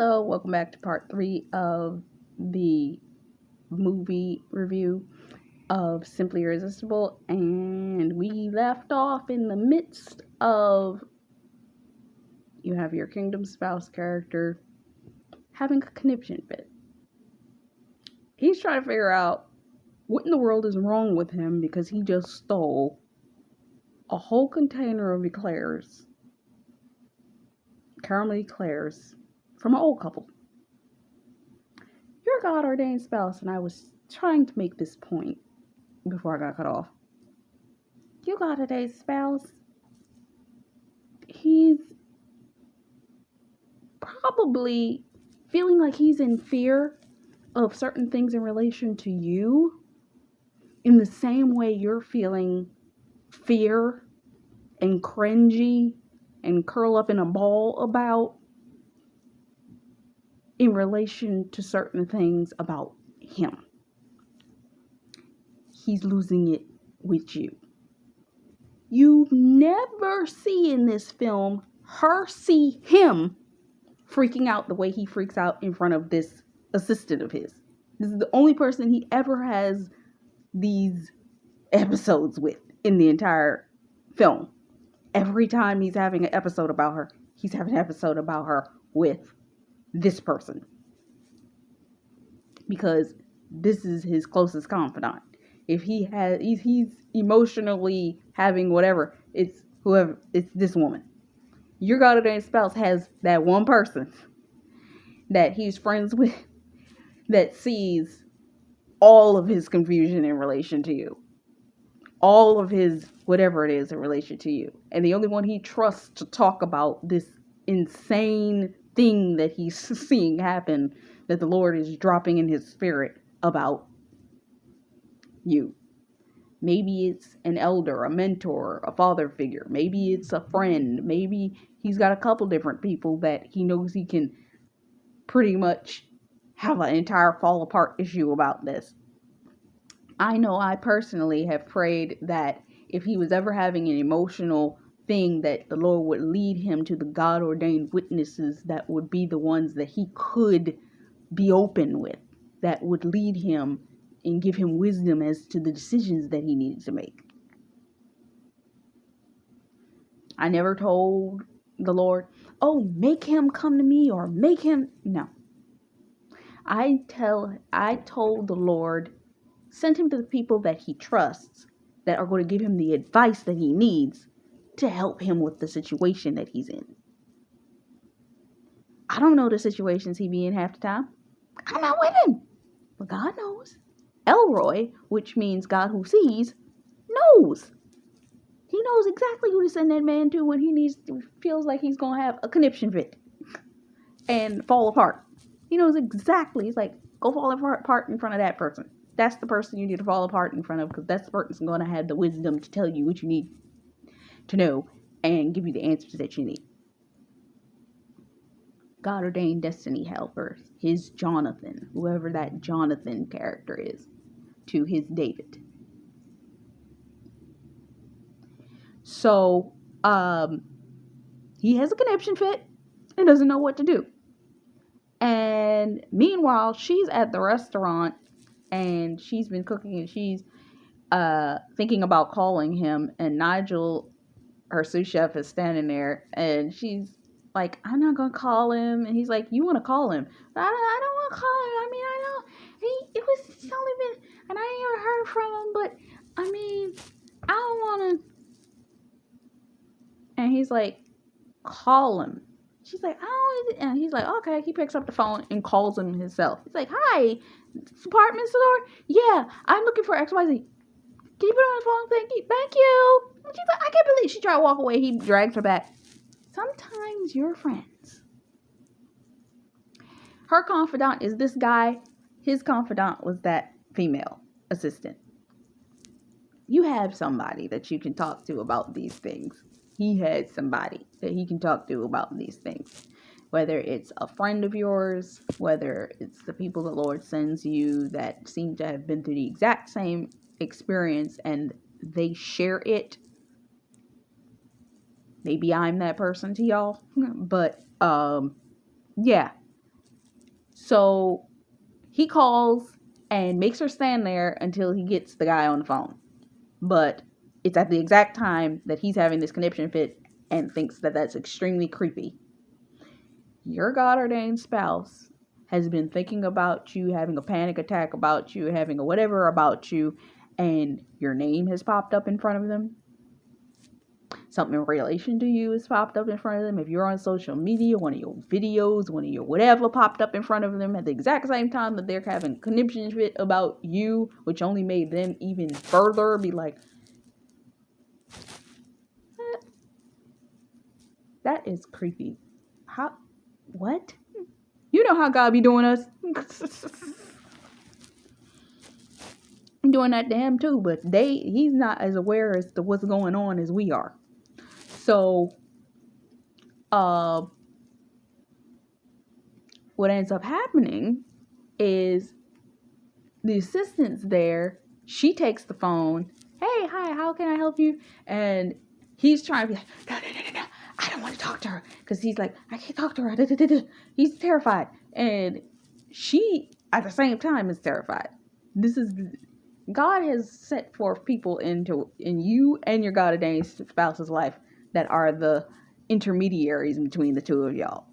Hello, welcome back to part 3 of the movie review of Simply Irresistible. And we left off in the midst of you have your Kingdom Spouse character having a conniption fit. He's trying to figure out what in the world is wrong with him because he just stole a whole container of eclairs, caramel eclairs, from an old couple. Your God ordained spouse, and I was trying to make this point before I got cut off. Your God ordained spouse, he's probably feeling like he's in fear of certain things in relation to you in the same way you're feeling fear and cringy and curl up in a ball about in relation to certain things about him. He's losing it with you. You never see in this film her see him freaking out the way he freaks out in front of this assistant of his. This is the only person he ever has these episodes with in the entire film. Every time he's having an episode about her, he's having an episode about her with this person. Because this is his closest confidant. If he's emotionally having whatever, it's this woman. Your God ordained spouse has that one person that he's friends with that sees all of his confusion in relation to you. All of his whatever it is in relation to you. And the only one he trusts to talk about this insane thing that he's seeing happen, that the Lord is dropping in his spirit about you. Maybe it's an elder, a mentor, a father figure. Maybe it's a friend. Maybe he's got a couple different people that he knows he can pretty much have an entire fall apart issue about this. I know I personally have prayed that if he was ever having an emotional thing, that the Lord would lead him to the God ordained witnesses that would be the ones that he could be open with, that would lead him and give him wisdom as to the decisions that he needs to make. I never told the Lord, oh, make him come to me or make him. No. I told the Lord, send him to the people that he trusts that are going to give him the advice that he needs to help him with the situation that he's in. I don't know the situations he be in half the time. I'm not with him. But God knows. Elroy, which means God who sees, knows. He knows exactly who to send that man to when he feels like he's going to have a conniption fit and fall apart. He knows exactly. He's like, go fall apart in front of that person. That's the person you need to fall apart in front of, because that's the person going to have the wisdom to tell you what you need to know and give you the answers that you need. God ordained destiny helpers, his Jonathan, whoever that Jonathan character is, to his David. So, he has a conniption fit and doesn't know what to do. And meanwhile, she's at the restaurant and she's been cooking and she's thinking about calling him, and Nigel, her sous chef, is standing there and she's like, I'm not gonna call him. And he's like, you want to call him? But I don't want to call him. I mean, I know it's only been, and I ain't ever heard from him, but I mean, I don't want to. And he's like, call him. She's like, oh, and he's like, okay. He picks up the phone and calls him himself. He's like, hi, department store? Yeah, I'm looking for XYZ. Can you put him on the phone? Thank you. And she's like, I can't believe she tried to walk away. He drags her back. Sometimes your friends. Her confidant is this guy. His confidant was that female assistant. You have somebody that you can talk to about these things. He had somebody that he can talk to about these things. Whether it's a friend of yours, whether it's the people the Lord sends you that seem to have been through the exact same experience and they share it. Maybe I'm that person to y'all. But, yeah. So he calls and makes her stand there until he gets the guy on the phone. But it's at the exact time that he's having this conniption fit and thinks that that's extremely creepy. Your God ordained spouse has been thinking about you, having a panic attack about you, having a whatever about you, and your name has popped up in front of them. Something in relation to you has popped up in front of them. If you're on social media, one of your videos, one of your whatever popped up in front of them at the exact same time that they're having conniption fit about you, which only made them even further be like, that is creepy. How? What? You know how God be doing us. Doing that to him too, but he's not as aware as to what's going on as we are. So, what ends up happening is the assistant's there. She takes the phone. Hey, hi, how can I help you? And he's trying to be like, no. I don't want to talk to her. Because he's like, I can't talk to her. He's terrified. And she, at the same time, is terrified. God has set forth people in you and your God ordained spouse's life that are the intermediaries between the two of y'all.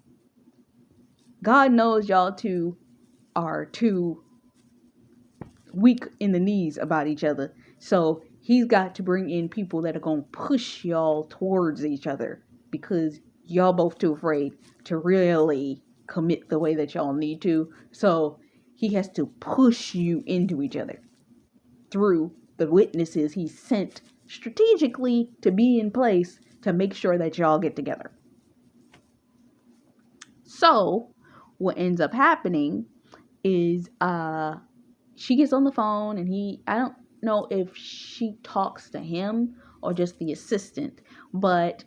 God knows y'all two are too weak in the knees about each other. So he's got to bring in people that are going to push y'all towards each other because y'all both too afraid to really commit the way that y'all need to. So he has to push you into each other through the witnesses he sent strategically to be in place to make sure that y'all get together. So what ends up happening is she gets on the phone and I don't know if she talks to him or just the assistant, but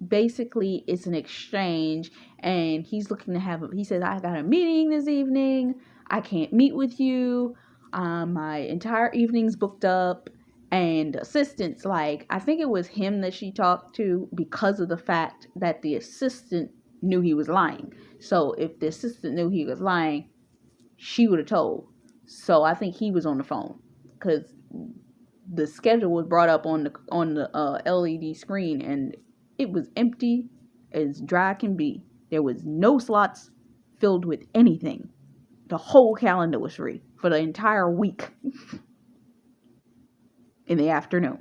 basically it's an exchange and he's looking to he says, I got a meeting this evening. I can't meet with you. My entire evening's booked up. And assistant's like, I think it was him that she talked to because of the fact that the assistant knew he was lying. So if the assistant knew he was lying, she would have told. So I think he was on the phone because the schedule was brought up on the LED screen and it was empty as dry can be. There was no slots filled with anything. The whole calendar was free for the entire week in the afternoon.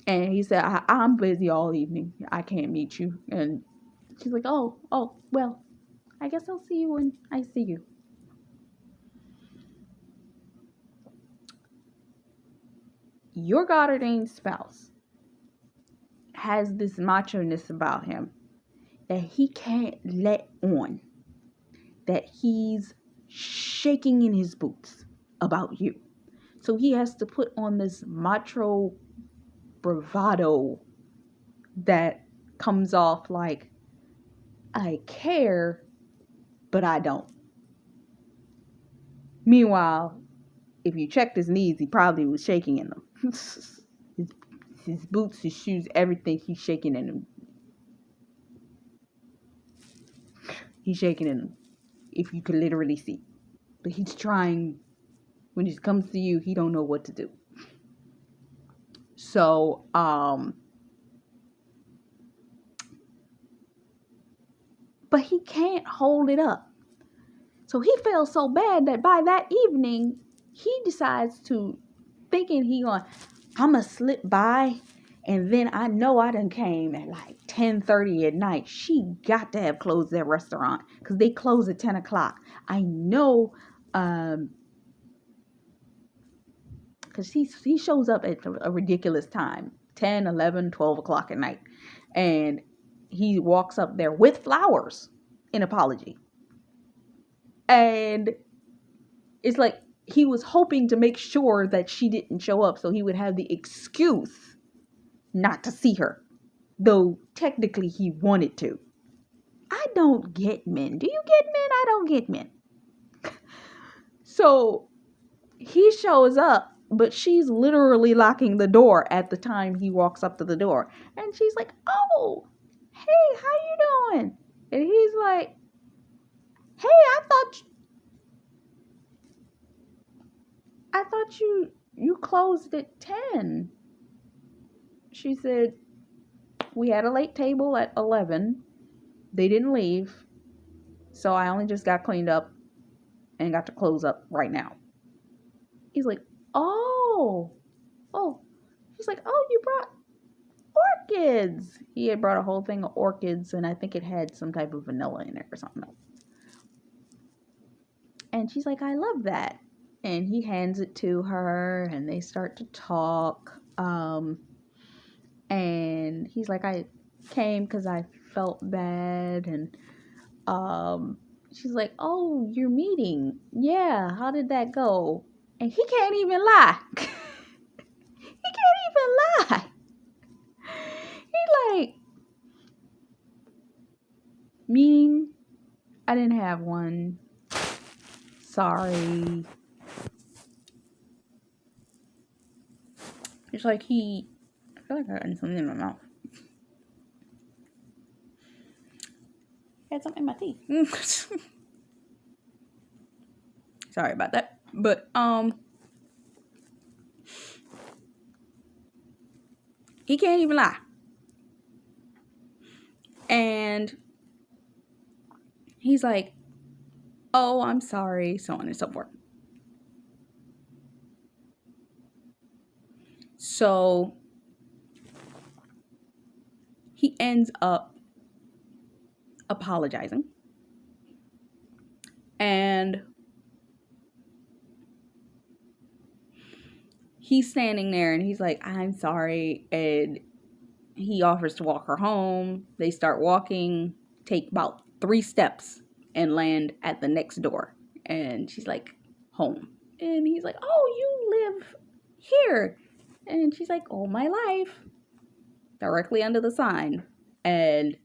And he said, I'm busy all evening. I can't meet you. And she's like, oh, well, I guess I'll see you when I see you. Your God ordained spouse has this macho-ness about him that he can't let on that he's shaking in his boots about you. So he has to put on this macho bravado that comes off like, I care, but I don't. Meanwhile, if you checked his knees, he probably was shaking in them. His boots, his shoes, everything, he's shaking in them. He's shaking in them. If you could literally see. But he's trying. When it comes to you, he don't know what to do. So, but he can't hold it up. So he feels so bad that by that evening, he decides to, thinking I'm going to slip by. And then I know I done came at like 10:30 at night. She got to have closed that restaurant because they close at 10 o'clock. I know, because he shows up at a ridiculous time, 10, 11, 12 o'clock at night. And he walks up there with flowers in apology. And it's like he was hoping to make sure that she didn't show up so he would have the excuse not to see her. Though technically he wanted to. I don't get men. Do you get men? I don't get men. So he shows up, but she's literally locking the door at the time he walks up to the door. And she's like, oh, hey, how you doing? And he's like, hey, I thought you closed at 10. She said, we had a late table at 11. They didn't leave. So I only just got cleaned up and got to close up right now. He's like, oh, oh. She's like, oh, you brought orchids. He had brought a whole thing of orchids, and I think it had some type of vanilla in it or something else. And she's like, I love that. And he hands it to her, and they start to talk. And he's like, I came because I felt bad. And she's like, oh, you're meeting. Yeah, how did that go? And he can't even lie. He can't even lie. He like, meeting, I didn't have one. Sorry. It's like I feel like I got something in my mouth. I had something in my teeth. Sorry about that. But, he can't even lie. And he's like, oh, I'm sorry, so on and so forth. So he ends up apologizing. And he's standing there and he's like, I'm sorry. And he offers to walk her home. They start walking, take about 3 steps, and land at the next door. And she's like, home. And he's like, oh, you live here. And she's like, all my life. Directly under the sign. And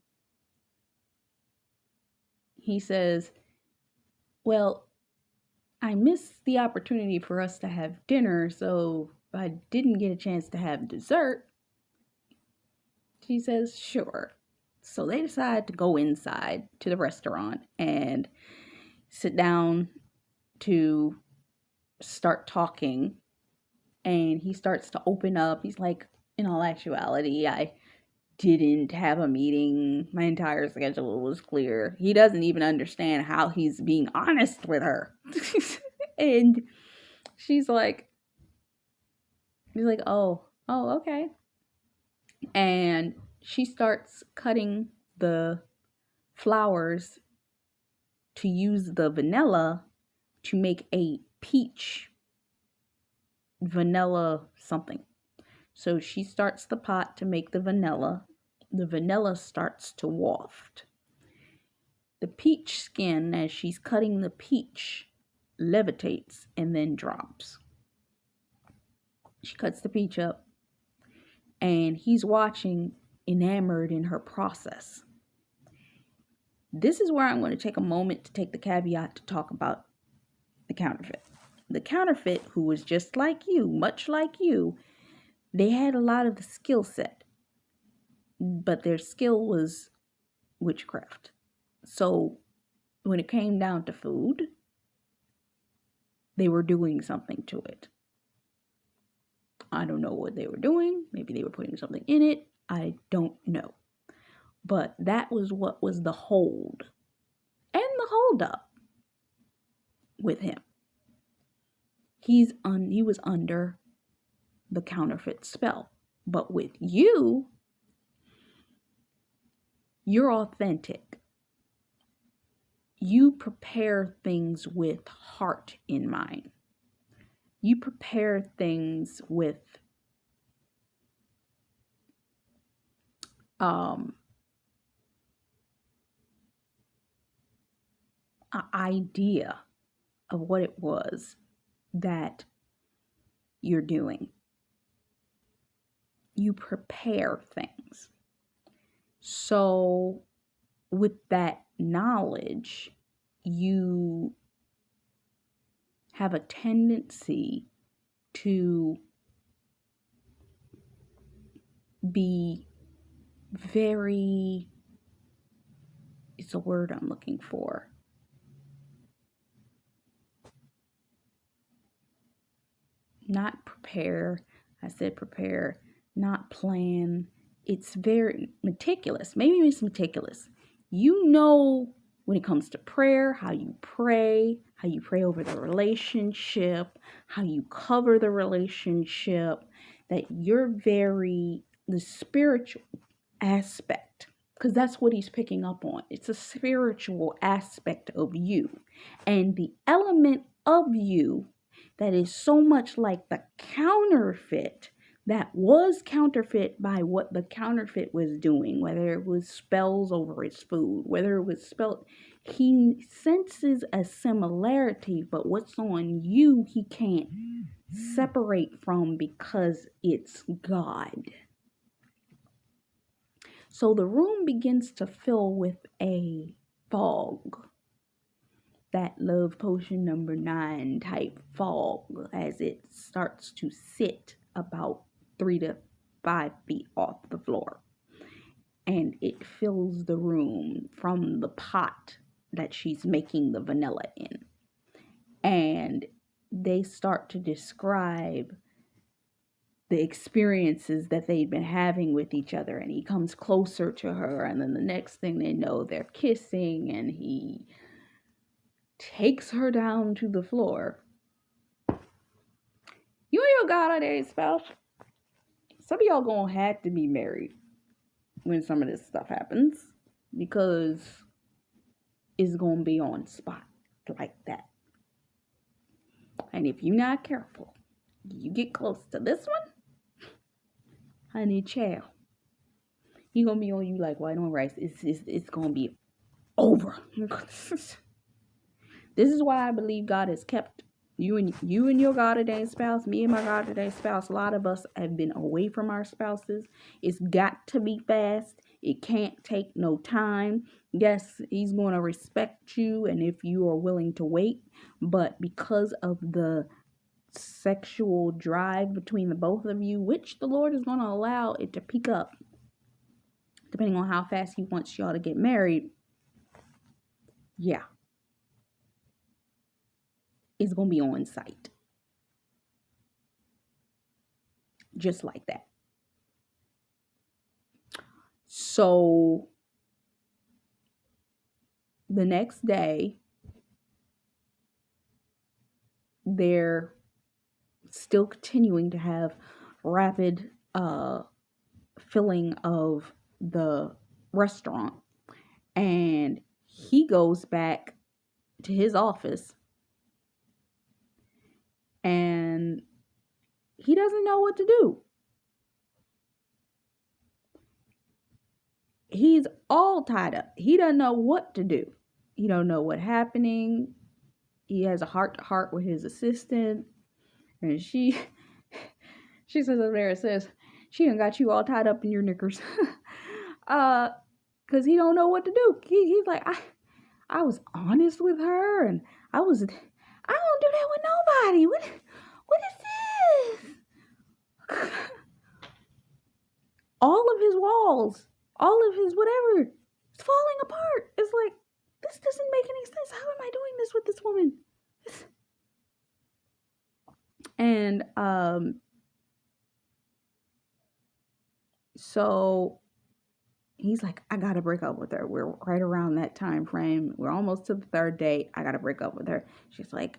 he says, well, I missed the opportunity for us to have dinner, so I didn't get a chance to have dessert. She says, sure. So they decide to go inside to the restaurant and sit down to start talking. And he starts to open up. He's like, in all actuality, I didn't have a meeting. My entire schedule was clear. He doesn't even understand how he's being honest with her. And he's like, oh, okay. And she starts cutting the flowers to use the vanilla to make a peach vanilla something. So she starts the pot to make the vanilla. The vanilla starts to waft. The peach skin, as she's cutting the peach, levitates and then drops. She cuts the peach up, and he's watching, enamored in her process. This is where I'm going to take a moment to take the caveat to talk about the counterfeit. The counterfeit, who was just like you, much like you, they had a lot of the skill set, but their skill was witchcraft. So when it came down to food, they were doing something to it. I don't know what they were doing. Maybe they were putting something in it. I don't know. But that was what was the hold and the hold up with him. He was under the counterfeit spell. But with you, you're authentic. You prepare things with heart in mind. You prepare things with an idea of what it was that you're doing. You prepare things. So with that knowledge, you have a tendency to be very It's a word I'm looking for. Not prepare. I said prepare, not plan. It's very meticulous. Maybe it's meticulous. You know, when it comes to prayer, how you pray over the relationship, how you cover the relationship, that you're the spiritual aspect, because that's what he's picking up on. It's a spiritual aspect of you, and the element of you that is so much like the counterfeit, that was counterfeit by what the counterfeit was doing, whether it was spells over his food, whether it was spell. He senses a similarity, but what's on you, he can't separate from, because it's God. So the room begins to fill with a fog, that love potion number 9 type fog, as it starts to sit about 3 to 5 feet off the floor. And it fills the room from the pot that she's making the vanilla in. And they start to describe the experiences that they'd been having with each other, and he comes closer to her, and then the next thing they know, they're kissing, and he takes her down to the floor. You and your God spouse, some of y'all gonna have to be married when some of this stuff happens, because it's gonna be on spot like that. And if you're not careful, you get close to this one, honey child, he gonna be on you like white on rice. It's gonna be over. This is why I believe God has kept you and your God ordained spouse, me and my God ordained spouse. A lot of us have been away from our spouses. It's got to be fast. It can't take no time. Yes, he's going to respect you, and if you are willing to wait, but because of the sexual drive between the both of you, which the Lord is going to allow it to pick up, depending on how fast he wants y'all to get married, yeah, it's going to be on site. Just like that. So the next day, they're still continuing to have rapid filling of the restaurant, and he goes back to his office, and he doesn't know what to do. He's all tied up. He doesn't know what to do. He don't know what's happening. He has a heart-to-heart with his assistant, and she says over there, it says, she done got you all tied up in your knickers. Because he don't know what to do. He's like, I was honest with her, and I don't do that with nobody. What is this? All of his walls, all of his whatever, it's falling apart. It's like, this doesn't make any sense. How am I doing this with this woman? And so he's like, I gotta break up with her. We're right around that time frame. We're almost to the 3rd date. I gotta break up with her. She's like,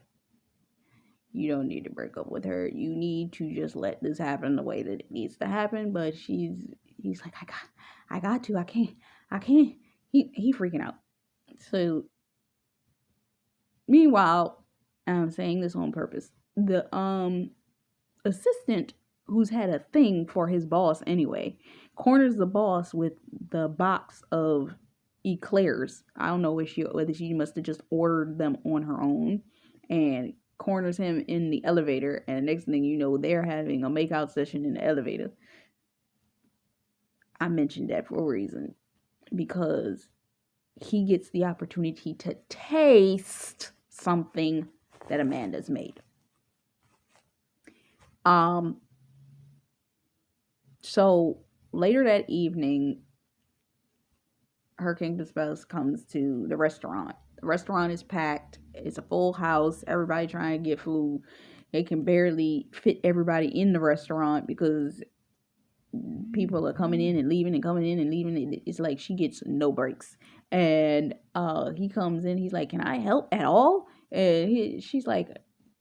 you don't need to break up with her. You need to just let this happen the way that it needs to happen. But he's like, I got to. I can't. He freaking out. So meanwhile, I'm saying this on purpose, the assistant, who's had a thing for his boss anyway, corners the boss with the box of eclairs. I don't know whether she must have just ordered them on her own, and corners him in the elevator, and the next thing you know, they're having a makeout session in the elevator. I mentioned that for a reason, because he gets the opportunity to taste something that Amanda's made. So later that evening, her kingdom spouse comes to the restaurant. The restaurant is packed. It's a full house. Everybody trying to get food. They can barely fit everybody in the restaurant because people are coming in and leaving and coming in and leaving. It's like she gets no breaks. And he comes in. He's like, "Can I help at all?" And she's like,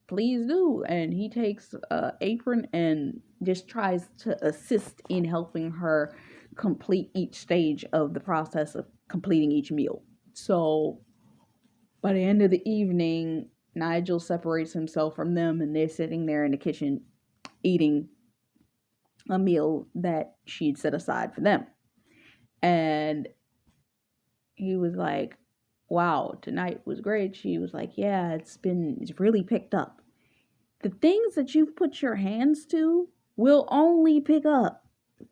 "Please do." And he takes an apron and just tries to assist in helping her complete each stage of the process of completing each meal. So by the end of the evening, Nigel separates himself from them, and they're sitting there in the kitchen eating a meal that she'd set aside for them. And he was like, "Wow, tonight was great." She was like, "Yeah, it's really picked up. The things that you've put your hands to will only pick up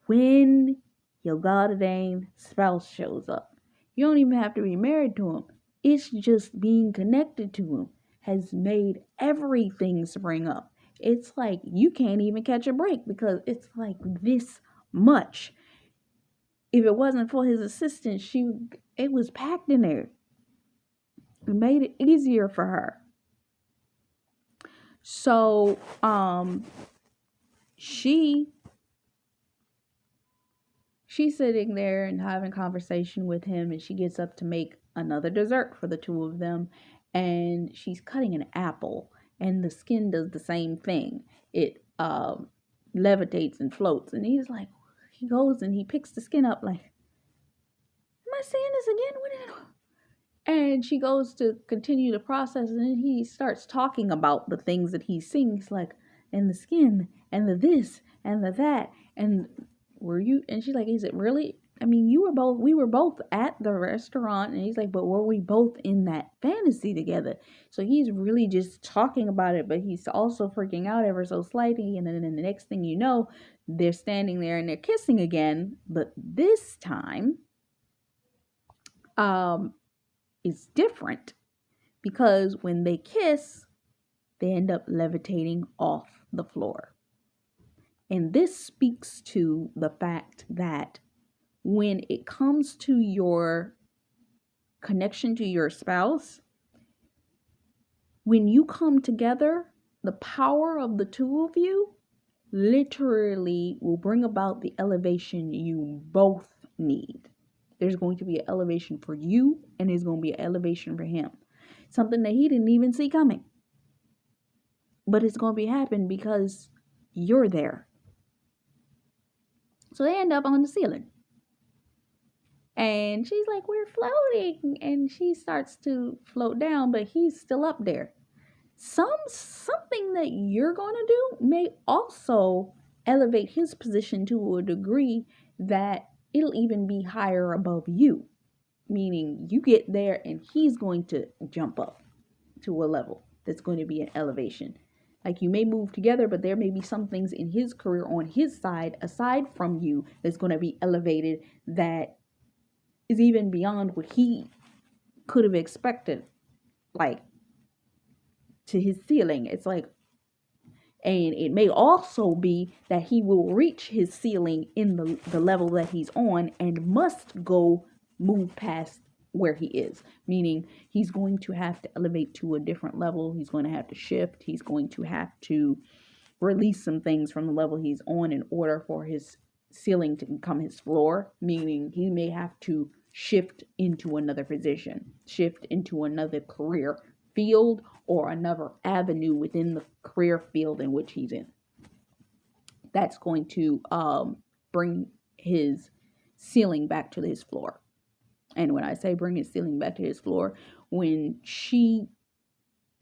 when your goddamn spouse shows up. You don't even have to be married to him. It's just being connected to him has made everything spring up. It's like you can't even catch a break because it's like this much. If it wasn't for his assistant, it was packed in there. It made it easier for her." So, she's sitting there and having conversation with him, and she gets up to make another dessert for the two of them, and she's cutting an apple, and the skin does the same thing. It levitates and floats, and he goes and he picks the skin up like, "Am I saying this again? What is it?" And she goes to continue the process, and then he starts talking about the things that he's seeing. He's like, "And the skin, and the this, and the that, and were you?" And she's like, "Is it really? I mean, we were both at the restaurant." And he's like, "But were we both in that fantasy together?" So he's really just talking about it, but he's also freaking out ever so slightly. And then the next thing you know, they're standing there and they're kissing again, but this time, it's different because when they kiss, they end up levitating off the floor. And this speaks to the fact that when it comes to your connection to your spouse, when you come together, the power of the two of you literally will bring about the elevation you both need. There's going to be an elevation for you, and there's going to be an elevation for him. Something that he didn't even see coming. But it's going to happen because you're there. So they end up on the ceiling. And she's like, "We're floating." And she starts to float down, but he's still up there. Something that you're going to do may also elevate his position to a degree that it'll even be higher above you. Meaning you get there and he's going to jump up to a level that's going to be an elevation. Like you may move together, but there may be some things in his career on his side, aside from you, that's going to be elevated that is even beyond what he could have expected. Like to his ceiling. It's like, and it may also be that he will reach his ceiling in the level that he's on and must go move past where he is. Meaning he's going to have to elevate to a different level. He's going to have to shift. He's going to have to release some things from the level he's on in order for his ceiling to become his floor. Meaning he may have to shift into another position, shift into another career field, or another avenue within the career field in which he's in. That's going to bring his ceiling back to his floor. And when I say bring his ceiling back to his floor, when he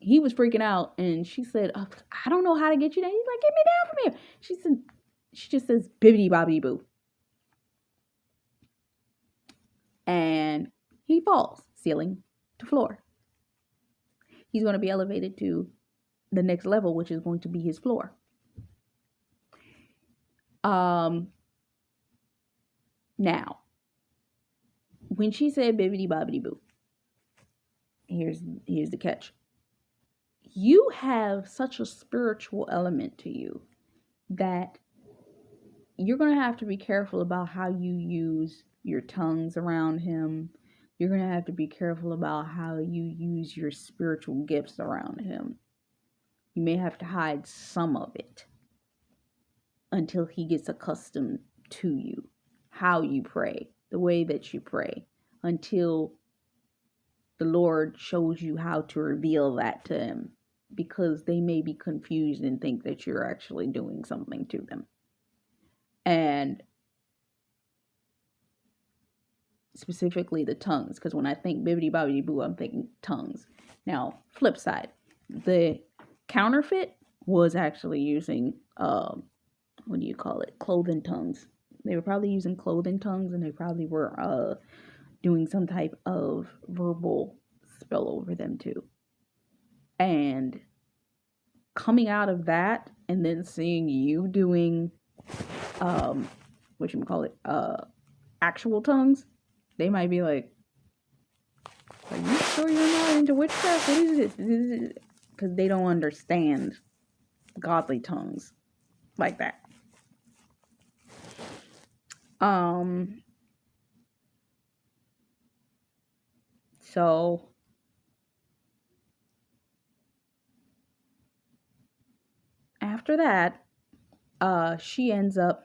was freaking out and she said, "I don't know how to get you down." He's like, "Get me down from here." She just says, "Bibbidi bobbidi boo." And he falls, ceiling to floor. He's going to be elevated to the next level, which is going to be his floor. Now, when she said bibbidi bobbidi boo, here's the catch. You have such a spiritual element to you that you're going to have to be careful about how you use your tongues around him. You're going to have to be careful about how you use your spiritual gifts around him. You may have to hide some of it until he gets accustomed to you, how you pray, the way that you pray, until the Lord shows you how to reveal that to him, because they may be confused and think that you're actually doing something to them. And specifically the tongues, because when I think bibbidi bobbidi boo, I'm thinking tongues. Now, flip side, the counterfeit was actually using clothing tongues. They were probably using clothing tongues, and they probably were doing some type of verbal spell over them too. And coming out of that and then seeing you doing actual tongues, they might be like, are you sure you're not into witchcraft? What is this? Because they don't understand godly tongues like that. So after that, she ends up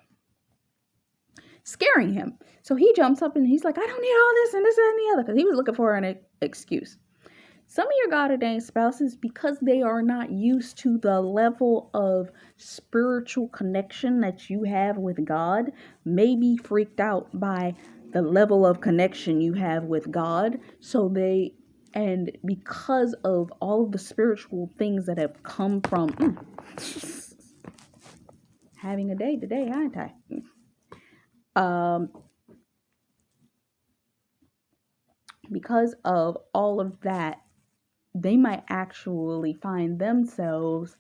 scaring him. So he jumps up and he's like, I don't need all this and this and the other, because he was looking for an excuse. Some of your God-ordained spouses, because they are not used to the level of spiritual connection that you have with God, may be freaked out by the level of connection you have with God. And because of all of the spiritual things that have come from having a day today, aren't I? Because of all of that, they might actually find themselves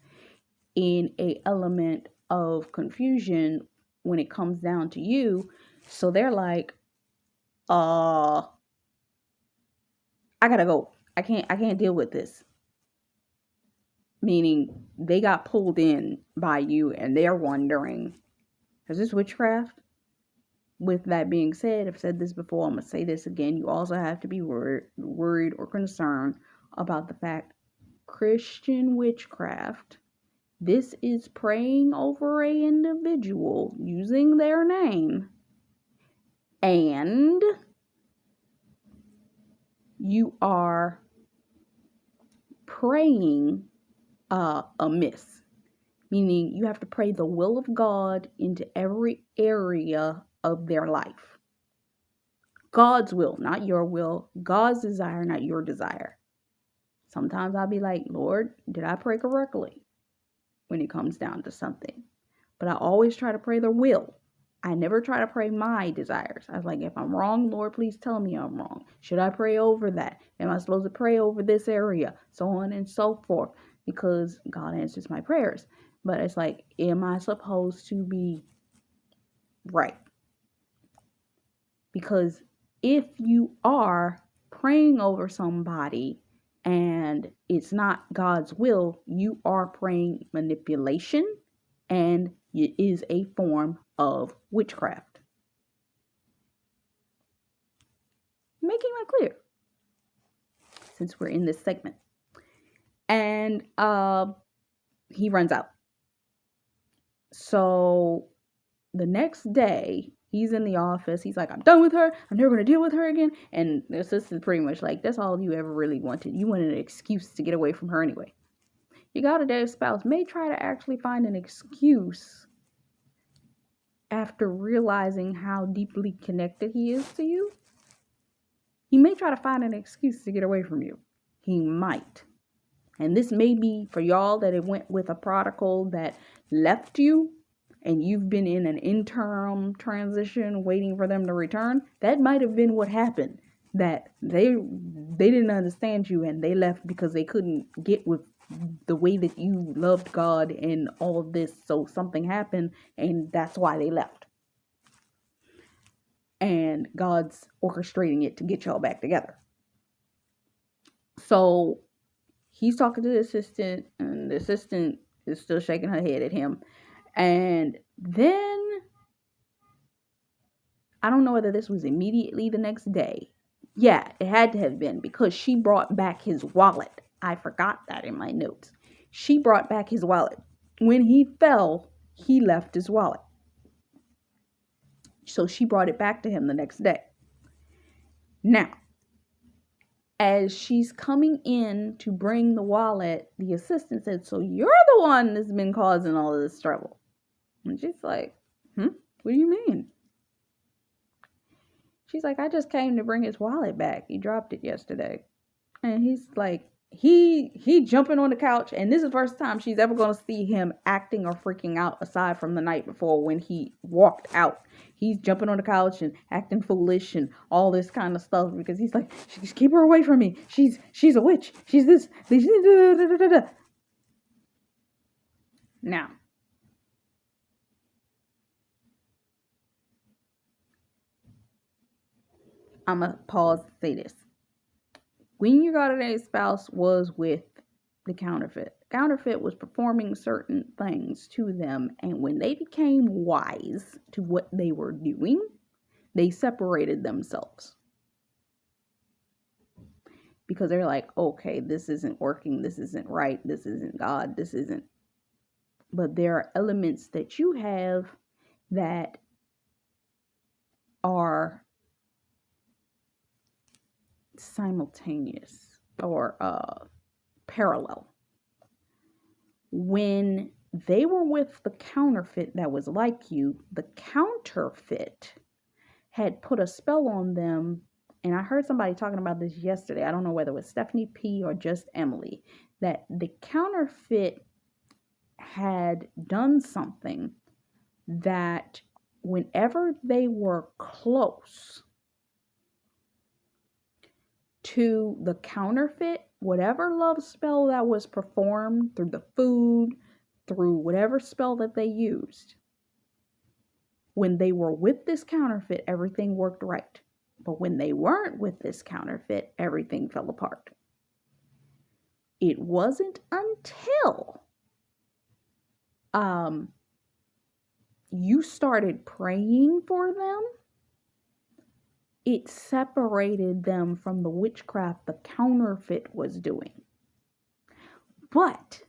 in a element of confusion when it comes down to you. So they're like, I gotta go. I can't deal with this. Meaning they got pulled in by you and they're wondering, is this witchcraft? With that being said, I've said this before, I'm going to say this again. You also have to be worried or concerned about the fact Christian witchcraft, this is praying over an individual using their name, and you are praying amiss. Meaning you have to pray the will of God into every area of their life. God's will, not your will. God's desire, not your desire. Sometimes I'll be like, Lord, did I pray correctly? When it comes down to something. But I always try to pray the will. I never try to pray my desires. I was like, if I'm wrong, Lord, please tell me I'm wrong. Should I pray over that? Am I supposed to pray over this area? So on and so forth. Because God answers my prayers. But it's like, am I supposed to be right? Because if you are praying over somebody and it's not God's will, you are praying manipulation, and it is a form of witchcraft. Making that clear, since we're in this segment. And he runs out. So the next day, he's in the office. He's like, I'm done with her. I'm never going to deal with her again. And the assistant pretty much like, that's all you ever really wanted. You wanted an excuse to get away from her anyway. Your God-ordained spouse may try to actually find an excuse after realizing how deeply connected he is to you. He may try to find an excuse to get away from you. He might. And this may be for y'all that it went with a prodigal that left you, and you've been in an interim transition waiting for them to return. That might have been what happened. That they didn't understand you and they left because they couldn't get with the way that you loved God and all of this. So something happened and that's why they left. And God's orchestrating it to get y'all back together. So he's talking to the assistant, and the assistant is still shaking her head at him. And then I don't know whether this was immediately the next day. Yeah, it had to have been because she brought back his wallet. I forgot that in my notes. She brought back his wallet. When he fell, he left his wallet. So she brought it back to him the next day. Now, as she's coming in to bring the wallet, the assistant said, "So you're the one that's been causing all of this trouble." And she's like, What do you mean? She's like, "I just came to bring his wallet back. He dropped it yesterday." And he's like, he jumping on the couch, and this is the first time she's ever going to see him acting or freaking out aside from the night before when he walked out. He's jumping on the couch and acting foolish and all this kind of stuff because he's like, "Just keep her away from me. She's a witch. She's this. Now, I'm going to pause to say this. When your God-ordained spouse was with the counterfeit was performing certain things to them, and when they became wise to what they were doing, they separated themselves. Because they're like, okay, this isn't working, this isn't right, this isn't God, this isn't. But there are elements that you have that are simultaneous or parallel. When they were with the counterfeit that was like you, the counterfeit had put a spell on them. And I heard somebody talking about this yesterday. I don't know whether it was Stephanie P or just Emily, that the counterfeit had done something that whenever they were close to the counterfeit, whatever love spell that was performed through the food, through whatever spell that they used, when they were with this counterfeit, everything worked right. But when they weren't with this counterfeit, everything fell apart. It wasn't until you started praying for them, it separated them from the witchcraft the counterfeit was doing. But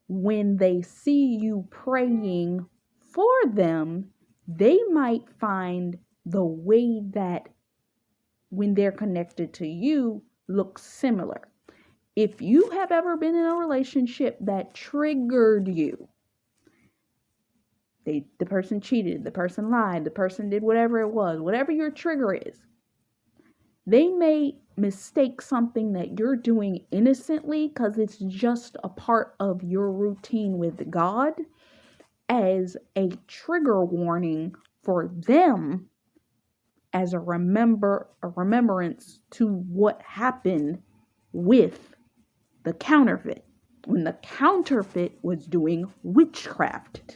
when they see you praying for them, they might find the way that when they're connected to you looks similar. If you have ever been in a relationship that triggered you, the person cheated, the person lied, the person did whatever it was, whatever your trigger is, they may mistake something that you're doing innocently because it's just a part of your routine with God as a trigger warning for them as a remembrance to what happened with the counterfeit when the counterfeit was doing witchcraft to